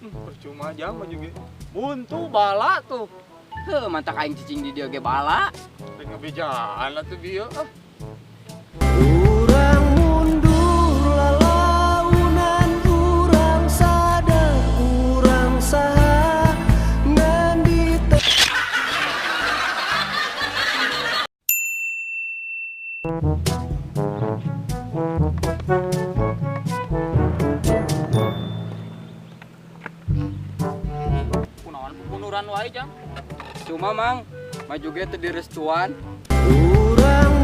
Percuma aja mah juga. Buntu bala tuh. Heh, mantap aing cicing di dia ge bala. Tengah bejaan lah tuh dia. Urang mundur lalaunan urang sadar urang saha ngandita. Kunaon pembunuran wae jang. Cuma mang maju ge teu direstuan. Urang